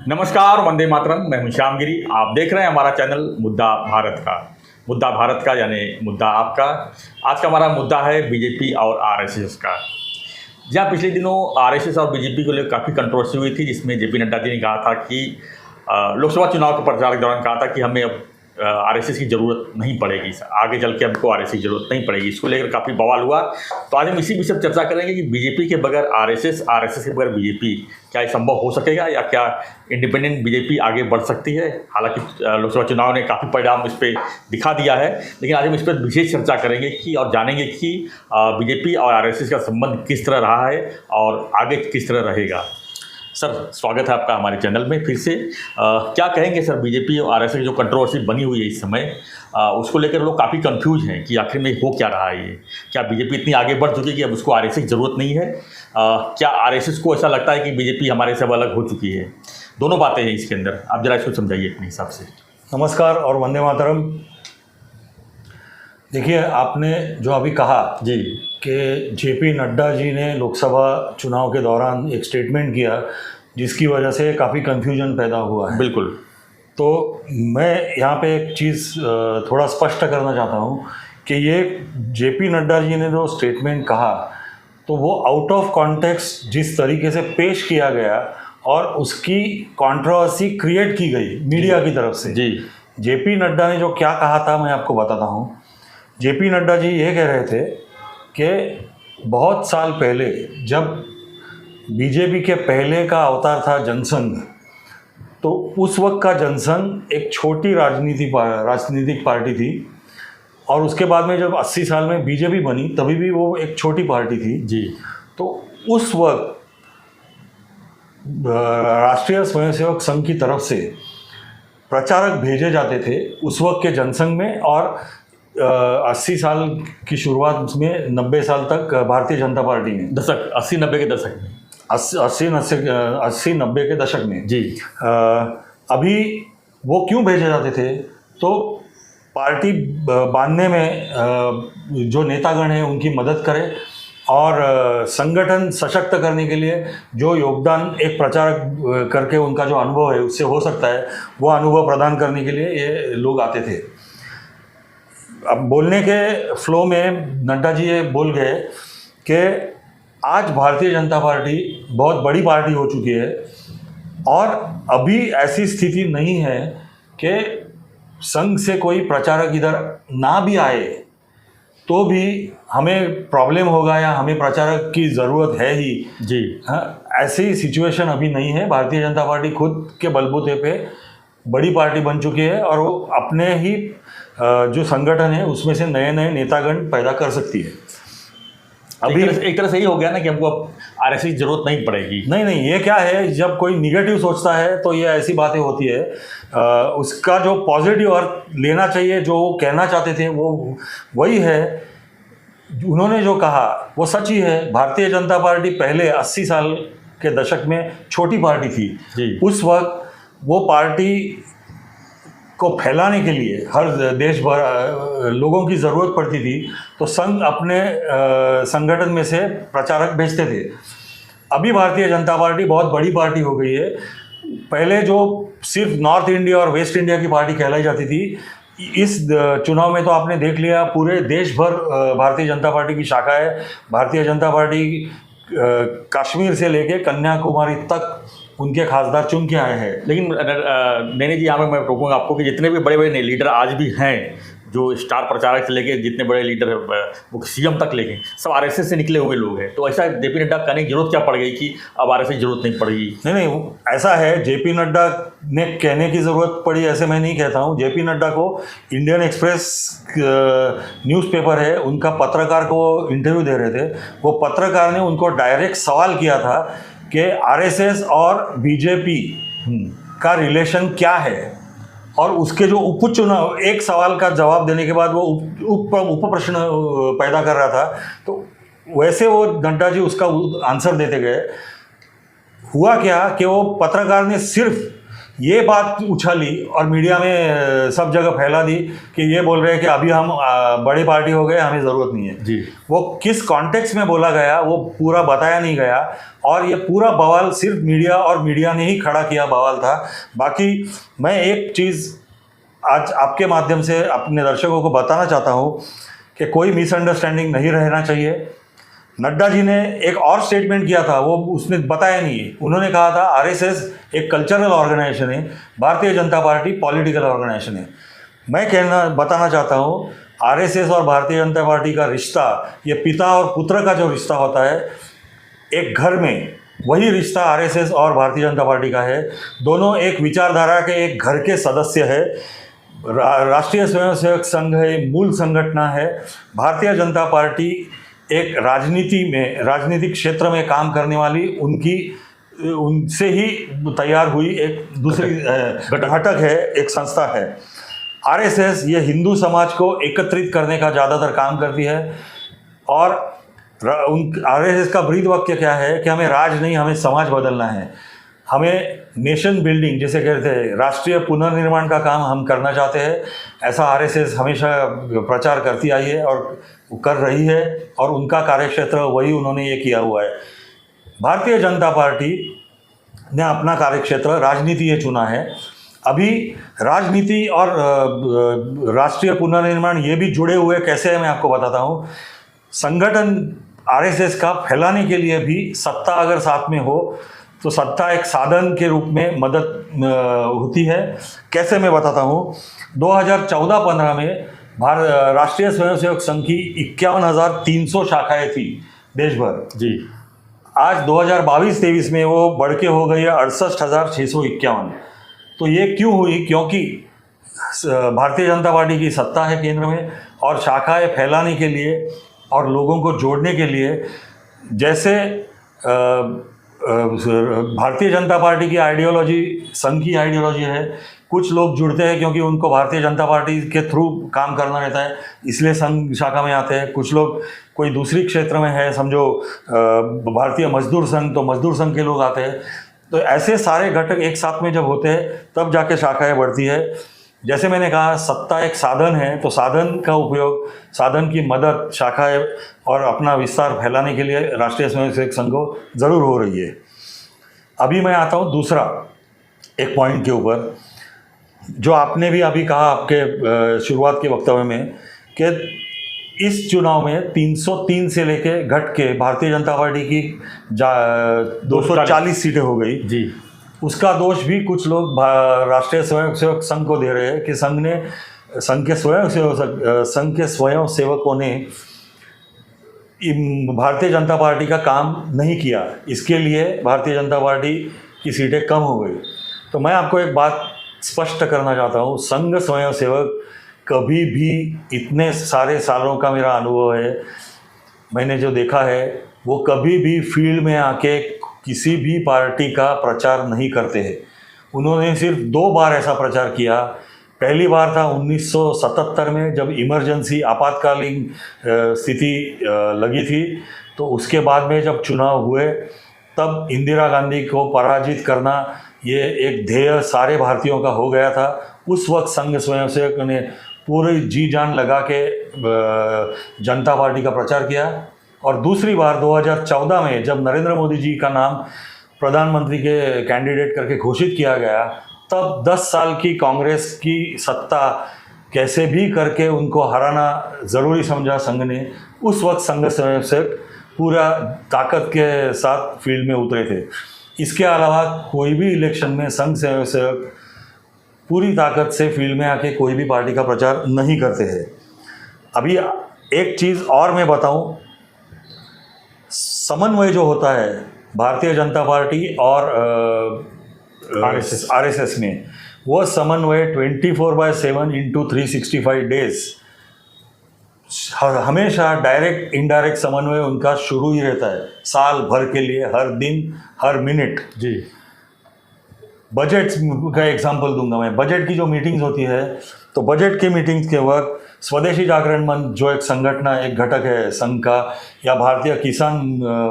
नमस्कार, वंदे मातरम। मैं हूं श्यामगिरी। आप देख रहे हैं हमारा चैनल मुद्दा भारत का यानी मुद्दा आपका। आज का हमारा मुद्दा है बीजेपी और आरएसएस का। जहाँ पिछले दिनों आरएसएस और बीजेपी को लेकर काफ़ी कंट्रोवर्सी हुई थी, जिसमें जेपी नड्डा जी ने कहा था कि लोकसभा चुनाव के प्रचार के दौरान कहा था कि हमें अब आरएसएस की ज़रूरत नहीं पड़ेगी, आगे चल के हमको आरएसएस की ज़रूरत नहीं पड़ेगी। इसको लेकर काफ़ी बवाल हुआ। तो आज हम इसी विषय पर चर्चा करेंगे कि बीजेपी के बगैर आरएसएस, आरएसएस के बगैर बीजेपी, क्या ये संभव हो सकेगा या क्या इंडिपेंडेंट बीजेपी आगे बढ़ सकती है। हालांकि लोकसभा चुनाव ने काफ़ी परिणाम इस पर दिखा दिया है, लेकिन आज हम इस पर विशेष चर्चा करेंगे कि और जानेंगे कि बीजेपी और आरएसएस का संबंध किस तरह रहा है और आगे किस तरह रहेगा। सर, स्वागत है आपका हमारे चैनल में फिर से। क्या कहेंगे सर, बीजेपी और आरएसएस की जो कंट्रोवर्सी बनी हुई है इस समय, उसको लेकर लोग काफ़ी कंफ्यूज हैं कि आखिर में हो क्या रहा है ये। क्या बीजेपी इतनी आगे बढ़ चुकी है कि अब उसको आरएसएस की ज़रूरत नहीं है? क्या आरएसएस को ऐसा लगता है कि बीजेपी हमारे से अलग हो चुकी है? दोनों बातें हैं इसके अंदर, आप जरा इसको समझाइए अपने हिसाब से। नमस्कार और वंदे मातरम। देखिए, आपने जो अभी कहा जी कि जेपी नड्डा जी ने लोकसभा चुनाव के दौरान एक स्टेटमेंट किया जिसकी वजह से काफ़ी कन्फ्यूजन पैदा हुआ है। बिल्कुल। तो मैं यहाँ पे एक चीज़ थोड़ा स्पष्ट करना चाहता हूँ कि ये जेपी नड्डा जी ने जो स्टेटमेंट कहा, तो वो आउट ऑफ कॉन्टेक्स्ट जिस तरीके से पेश किया गया और उसकी कंट्रोवर्सी क्रिएट की गई मीडिया की तरफ से। जी। जेपी नड्डा ने जो क्या कहा था मैं आपको बताता हूँ। जेपी नड्डा जी ये कह रहे थे कि बहुत साल पहले जब बीजेपी के पहले का अवतार था जनसंघ, तो उस वक्त का जनसंघ एक छोटी राजनीतिक पार्टी थी, और उसके बाद में जब 80 साल में बीजेपी बनी तभी भी वो एक छोटी पार्टी थी। जी। तो उस वक्त राष्ट्रीय स्वयंसेवक संघ की तरफ से प्रचारक भेजे जाते थे उस वक्त के जनसंघ में, और 80 साल की शुरुआत में 90 साल तक भारतीय जनता पार्टी में, 80-90 के दशक में, 80-90 के दशक में। जी। अभी वो क्यों भेजे जाते थे? तो पार्टी बांधने में जो नेतागण हैं उनकी मदद करें, और संगठन सशक्त करने के लिए जो योगदान एक प्रचारक करके उनका जो अनुभव है उससे हो सकता है, वो अनुभव प्रदान करने के लिए ये लोग आते थे। अब बोलने के फ्लो में नड्डा जी ये बोल गए कि आज भारतीय जनता पार्टी बहुत बड़ी पार्टी हो चुकी है और अभी ऐसी स्थिति नहीं है कि संघ से कोई प्रचारक इधर ना भी आए तो भी हमें प्रॉब्लम होगा या हमें प्रचारक की ज़रूरत है ही। जी। हाँ, ऐसी सिचुएशन अभी नहीं है। भारतीय जनता पार्टी खुद के बलबूते पे बड़ी पार्टी बन चुकी है और वो अपने ही जो संगठन है उसमें से नए नए नेतागण पैदा कर सकती है। अभी एक तरह से ही हो गया ना कि हमको अब आरएसएस की जरूरत नहीं पड़ेगी। नहीं, ये क्या है, जब कोई निगेटिव सोचता है तो ये ऐसी बातें होती है। उसका जो पॉजिटिव अर्थ लेना चाहिए, जो वो कहना चाहते थे वो वही है। उन्होंने जो कहा वो सच ही है। भारतीय जनता पार्टी पहले 80 साल के दशक में छोटी पार्टी थी। जी। उस वक्त वो पार्टी को फैलाने के लिए हर देश भर लोगों की ज़रूरत पड़ती थी, तो संघ अपने संगठन में से प्रचारक भेजते थे। अभी भारतीय जनता पार्टी बहुत बड़ी पार्टी हो गई है। पहले जो सिर्फ नॉर्थ इंडिया और वेस्ट इंडिया की पार्टी कहलाई जाती थी, इस चुनाव में तो आपने देख लिया पूरे देश भर भारतीय जनता पार्टी की शाखा है। भारतीय जनता पार्टी कश्मीर से लेके कन्याकुमारी तक उनके खासदार चुन के आए हैं। लेकिन नैनी जी, यहाँ पे मैं रोकूंगा आपको कि जितने भी बड़े बड़े लीडर आज भी हैं, जो स्टार प्रचारक से लेके जितने बड़े लीडर वो सीएम तक लेके सब आरएसएस से निकले हुए लोग हैं। तो ऐसा जेपी नड्डा कहने की जरूरत क्या पड़ गई कि अब आरएसएस की जरूरत नहीं पड़ेगी? नहीं, ऐसा है। जेपी नड्डा ने कहने की ज़रूरत पड़ी ऐसे मैं नहीं कहता हूँ। जेपी नड्डा को इंडियन एक्सप्रेस न्यूज़पेपर है, उनका पत्रकार को इंटरव्यू दे रहे थे। वो पत्रकार ने उनको डायरेक्ट सवाल किया था कि आरएसएस और बीजेपी का रिलेशन क्या है, और उसके जो उपचुनाव एक सवाल का जवाब देने के बाद वो उप प्रश्न पैदा कर रहा था। तो वैसे वो नड्डा जी उसका आंसर देते गए। हुआ क्या कि वो पत्रकार ने सिर्फ ये बात उछाली और मीडिया में सब जगह फैला दी कि ये बोल रहे हैं कि अभी हम बड़ी पार्टी हो गए, हमें ज़रूरत नहीं है। जी। वो किस कॉन्टेक्स्ट में बोला गया वो पूरा बताया नहीं गया, और ये पूरा बवाल सिर्फ मीडिया और मीडिया ने ही खड़ा किया बवाल था। बाकी मैं एक चीज़ आज आपके माध्यम से अपने दर्शकों को बताना चाहता हूँ कि कोई मिसअंडरस्टैंडिंग नहीं रहना चाहिए। नड्डा जी ने एक और स्टेटमेंट किया था, वो उसने बताया नहीं है। उन्होंने कहा था आरएसएस एक कल्चरल ऑर्गेनाइजेशन है, Bharatiya Janata party political organisation है। मैं बताना चाहता हूँ आरएसएस और भारतीय जनता पार्टी का रिश्ता, ये पिता और पुत्र का जो रिश्ता होता है एक घर में, वही रिश्ता आरएसएस और भारतीय जनता पार्टी का है। दोनों एक विचारधारा के एक घर के सदस्य है। राष्ट्रीय स्वयंसेवक संघ है, मूल संगठन है। भारतीय जनता पार्टी एक राजनीतिक क्षेत्र में काम करने वाली उनसे ही तैयार हुई एक दूसरी घटक है, एक संस्था है। आरएसएस ये हिंदू समाज को एकत्रित करने का ज़्यादातर काम करती है, और आरएसएस का ब्रीद वाक्य क्या है कि हमें राज नहीं, हमें समाज बदलना है, हमें नेशन बिल्डिंग जैसे कहते हैं, राष्ट्रीय पुनर्निर्माण का काम हम करना चाहते हैं। ऐसा आरएसएस हमेशा प्रचार करती आई है और कर रही है, और उनका कार्यक्षेत्र वही उन्होंने ये किया हुआ है। भारतीय जनता पार्टी ने अपना कार्यक्षेत्र राजनीति ये चुना है। अभी राजनीति और राष्ट्रीय पुनर्निर्माण ये भी जुड़े हुए कैसे है मैं आपको बताता हूँ। संगठन आरएसएस का फैलाने के लिए भी सत्ता अगर साथ में हो तो सत्ता एक साधन के रूप में मदद होती है। कैसे मैं बताता हूँ। 2014-15 में राष्ट्रीय स्वयंसेवक संघ की 51,300 शाखाएं थी देश भर। जी। आज 2022-23 में वो बढ़ के हो गई है 68,651। तो ये क्यों हुई? क्योंकि भारतीय जनता पार्टी की सत्ता है केंद्र में, और शाखाएं फैलाने के लिए और लोगों को जोड़ने के लिए, जैसे भारतीय जनता पार्टी की आइडियोलॉजी संघ की आइडियोलॉजी है। कुछ लोग जुड़ते हैं क्योंकि उनको भारतीय जनता पार्टी के थ्रू काम करना रहता है, इसलिए संघ शाखा में आते हैं। कुछ लोग कोई दूसरी क्षेत्र में है, समझो भारतीय मजदूर संघ, तो मजदूर संघ के लोग आते हैं। तो ऐसे सारे घटक एक साथ में जब होते हैं तब जाके शाखाएं बढ़ती है। जैसे मैंने कहा सत्ता एक साधन है, तो साधन का उपयोग, साधन की मदद शाखाएं और अपना विस्तार फैलाने के लिए राष्ट्रीय स्वयंसेवक संघ को ज़रूर हो रही है। अभी मैं आता हूँ दूसरा एक पॉइंट के ऊपर, जो आपने भी अभी कहा आपके शुरुआत के वक्तव्य में, कि इस चुनाव में 303 से लेके घट के भारतीय जनता पार्टी की 240 सीटें हो गई। जी। उसका दोष भी कुछ लोग राष्ट्रीय स्वयंसेवक संघ को दे रहे हैं कि संघ के स्वयंसेवकों ने भारतीय जनता पार्टी का काम नहीं किया, इसके लिए भारतीय जनता पार्टी की सीटें कम हो गई। तो मैं आपको एक बात स्पष्ट करना चाहता हूँ, संघ स्वयंसेवक कभी भी, इतने सारे सालों का मेरा अनुभव है, मैंने जो देखा है, वो कभी भी फील्ड में आके किसी भी पार्टी का प्रचार नहीं करते हैं। उन्होंने सिर्फ 2 बार ऐसा प्रचार किया। पहली बार था 1977 में, जब इमरजेंसी आपातकालीन स्थिति लगी थी। तो उसके बाद में जब चुनाव हुए तब इंदिरा गांधी को पराजित करना ये एक ध्येय सारे भारतीयों का हो गया था। उस वक्त संघ स्वयंसेवक ने पूरी जी जान लगा के जनता पार्टी का प्रचार किया। और दूसरी बार 2014 में जब नरेंद्र मोदी जी का नाम प्रधानमंत्री के कैंडिडेट करके घोषित किया गया, तब 10 साल की कांग्रेस की सत्ता कैसे भी करके उनको हराना ज़रूरी समझा संघ ने। उस वक्त संघ स्वयंसेवक पूरा ताकत के साथ फील्ड में उतरे थे। इसके अलावा कोई भी इलेक्शन में संघ स्वयंसेवक पूरी ताकत से फील्ड में आके कोई भी पार्टी का प्रचार नहीं करते हैं। अभी एक चीज़ और मैं बताऊं, समन्वय जो होता है भारतीय जनता पार्टी और आरएसएस में, वो समन्वय 24/7 इंटू 365 डेज हमेशा डायरेक्ट इनडायरेक्ट समन्वय उनका शुरू ही रहता है, साल भर के लिए, हर दिन, हर मिनट। जी। बजट का एग्जांपल दूंगा मैं। बजट की जो मीटिंग्स होती है, तो बजट के मीटिंग्स के वक्त स्वदेशी जागरण मंच जो एक संगठन एक घटक है संघ का, या भारतीय किसान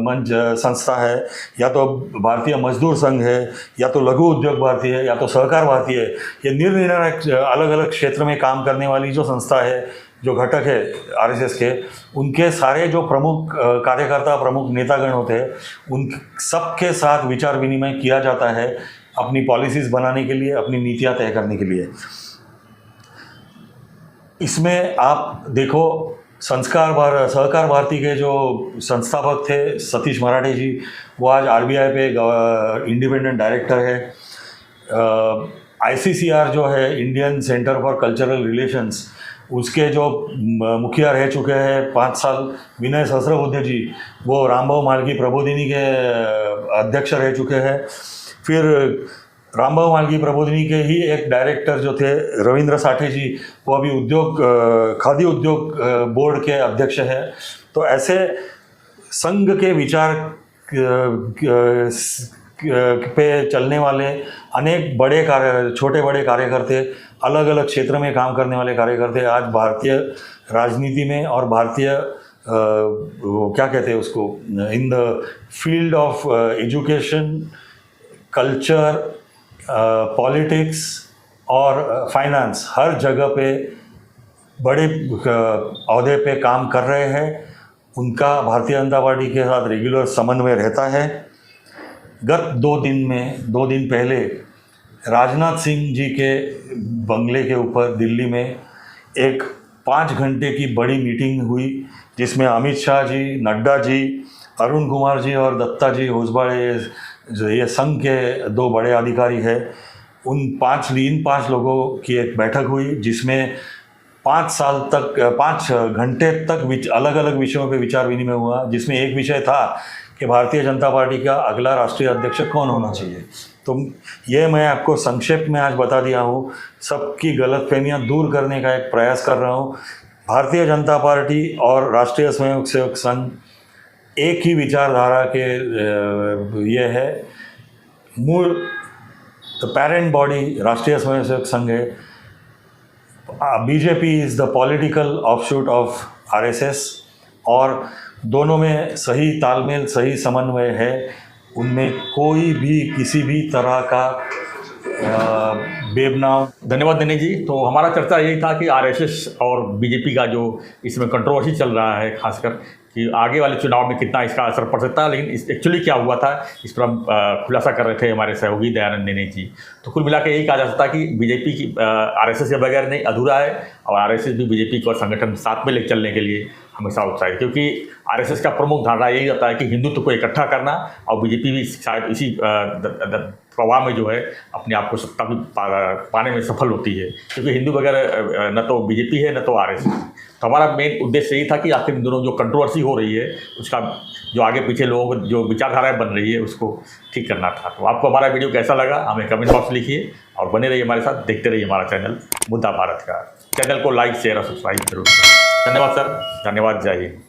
मंच संस्था है, या तो भारतीय मजदूर संघ है, या तो लघु उद्योग भारती है, या तो सहकार भारती है, ये निरनिरामय अलग अलग क्षेत्र में काम करने वाली जो संस्था है, जो घटक है आरएसएस के, उनके सारे जो प्रमुख कार्यकर्ता प्रमुख नेतागण होते हैं, उन सबके साथ विचार विनिमय किया जाता है अपनी पॉलिसीज़ बनाने के लिए, अपनी नीतियां तय करने के लिए। इसमें आप देखो सहकार भारती के जो संस्थापक थे सतीश मराठे जी, वो आज आरबीआई पे इंडिपेंडेंट डायरेक्टर है। आईसीसीआर जो है Indian centre for cultural relations, उसके जो मुखिया रह चुके हैं 5 साल विनय सहस्रबुद्धे जी, वो रामभाऊ मालगी प्रबोधिनी के अध्यक्ष रह चुके हैं। फिर रामभाऊ मालगी प्रबोधिनी के ही एक डायरेक्टर जो थे रविंद्र साठे जी, वो अभी खादी उद्योग बोर्ड के अध्यक्ष हैं। तो ऐसे संघ के विचार पे चलने वाले अनेक छोटे बड़े कार्यकर्ते, अलग अलग क्षेत्र में काम करने वाले कार्यकर्ते आज भारतीय राजनीति में और भारतीय क्या कहते हैं उसको, in the field of education, culture, politics और फाइनेंस, हर जगह पे बड़े अहदे पे काम कर रहे हैं। उनका भारतीय जनता पार्टी के साथ रेगुलर समन्वय रहता है। गत 2 दिन पहले राजनाथ सिंह जी के बंगले के ऊपर दिल्ली में एक 5 घंटे की बड़ी मीटिंग हुई, जिसमें अमित शाह जी, नड्डा जी, अरुण कुमार जी और दत्ता जी होसबाड़े, ये संघ के 2 बड़े अधिकारी हैं, इन 5 लोगों की एक बैठक हुई, जिसमें 5 घंटे तक अलग अलग विषयों पे विचार विनिमय हुआ। जिसमें एक विषय था कि भारतीय जनता पार्टी का अगला राष्ट्रीय अध्यक्ष कौन होना चाहिए। तो ये मैं आपको संक्षेप में आज बता दिया हूँ, सबकी गलतफहमियाँ दूर करने का एक प्रयास कर रहा हूँ। भारतीय जनता पार्टी और राष्ट्रीय स्वयंसेवक संघ एक ही विचारधारा के ये है, मूल पेरेंट बॉडी राष्ट्रीय स्वयंसेवक संघ है। BJP is the political offshoot of RSS, और दोनों में सही तालमेल, सही समन्वय है। उनमें कोई भी किसी भी तरह का बेबनाव। धन्यवाद दिनेश जी। तो हमारा चर्चा यही था कि आरएसएस और बीजेपी का जो इसमें कंट्रोवर्सी चल रहा है, खासकर कि आगे वाले चुनाव में कितना इसका असर पड़ सकता है, लेकिन एक्चुअली क्या हुआ था इस पर हम खुलासा कर रहे थे हमारे सहयोगी दयानंद दिनेश जी। तो कुल मिला के यही कहा जा सकता है कि बीजेपी की आरएसएस के बगैर नहीं अधूरा है, और आरएसएस भी बीजेपी को संगठन साथ में ले चलने के लिए हमेशा उत्साहित, क्योंकि आरएसएस का प्रमुख धारणा यही रहता है कि हिंदुत्व को इकट्ठा करना, और बीजेपी भी शायद इसी प्रवाह में जो है अपने आप को सत्ता भी पाने में सफल होती है, क्योंकि हिंदू वगैरह न तो बीजेपी है न तो आरएसएस। तो हमारा मेन उद्देश्य यही था कि आखिर इन दोनों जो कंट्रोवर्सी हो रही है उसका जो आगे पीछे लोगों को जो विचारधाराएं बन रही है उसको ठीक करना था। तो आपको हमारा वीडियो कैसा लगा हमें कमेंट बॉक्स लिखिए, और बने रहिए हमारे साथ, देखते रहिए हमारा चैनल मुद्दा भारत का। चैनल को लाइक शेयर और सब्सक्राइब जरूर करें। धन्यवाद सर, धन्यवाद, जय हिंद।